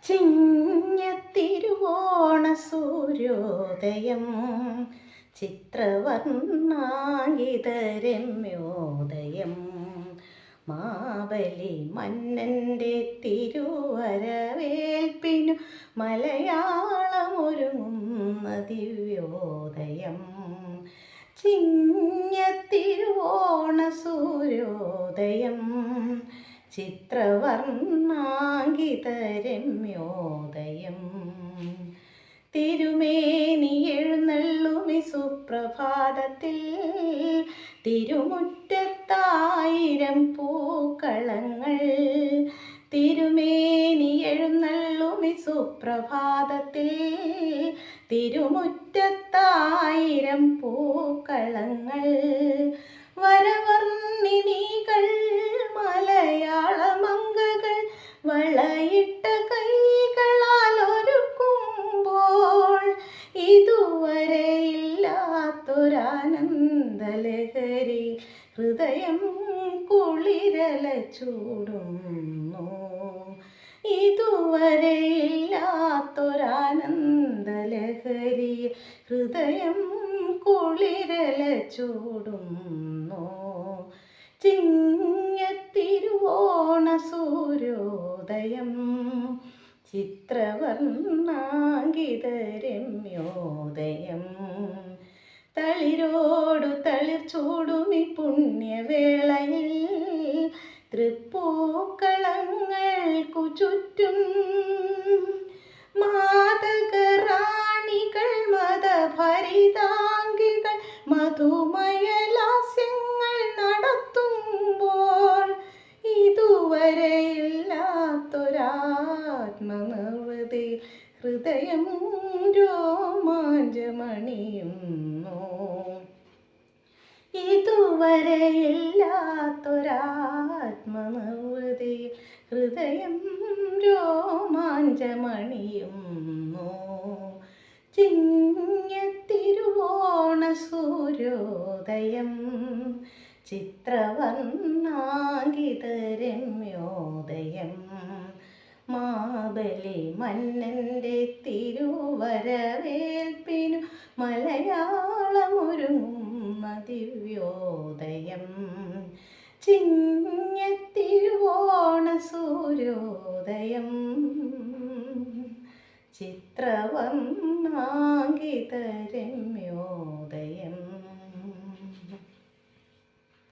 ചിങ്ങത്തിരുവോണ സൂര്യോദയം ചിത്രവർണ്ണാങ്കിതരമ്യോദയം മാബലി മന്നൻ്റെ തിരുവരവേൽപ്പിനു മലയാളമൊരുങ്ങുന്ന ദിവ്യോദയം. ചിങ്ങത്തിരുവോണ സൂര്യോദയം ചിത്രവർണ്ണാങ്കിതരമ്യോദയം. തിരുമേനി എഴുന്നള്ളുമി സുപ്രഭാതത്തിൽ തിരുമുറ്റത്തായിരം പൂക്കളങ്ങൾ. തിരുമേനി എഴുന്നള്ളുമി സുപ്രഭാതത്തിൽ തിരുമുറ്റത്തായിരം പൂക്കളങ്ങൾ. വരവർണ്ണിനികൾ മലയാളമംഗകൾ വളയിട്ട കൈകളാൽ ഒരുക്കുമ്പോൾ ഇതുവരെ ഇല്ലാത്തൊരാനന്ദലഹരി ഹൃദയം കുളിരല ചൂടുന്നു. ഇതുവരെ ഇല്ലാത്തൊരാനന്ദലഹരി ഹൃദയം കുളിരല ചൂടുന്നു. ചിങ്ങത്തിരുവോണ സൂര്യോദയം ചിത്രവർണ്ണാങ്കിതരമ്യോദയം. തളിരോടു തളിർ ചൂടുമി പുണ്യവേളയിൽ തൃപ്പൂക്കളങ്ങൾക്കു ചുറ്റും മാതകറാണികൾ മതഭരിതാംഗികൾ മധുമയലാസ്യങ്ങൾ നടത്തുമ്പോൾ ഇതുവരെ ഇല്ലാത്തൊരാത്മനിർവൃതി ഹൃദയം രോമാഞ്ചമണിയുന്നു. ഇതുവരെ ഇല്ലാത്തൊരാത്മനിർവൃതി ഹൃദയം രോമാഞ്ചമണിയുന്നു. ചിങ്ങത്തിരുവോണ സൂര്യോദയം ചിത്രവർണ്ണാങ്കിതരമ്യോദയം. മാബലി മന്നൻ്റെ തിരുവരവേൽപ്പിനു മലയാളമൊരുങ്ങുന്ന ദിവ്യോദയം. ചിങ്ങത്തിരുവോണ സൂര്യോദയം ചിത്രവർണ്ണാങ്കിതരമ്യോദയം.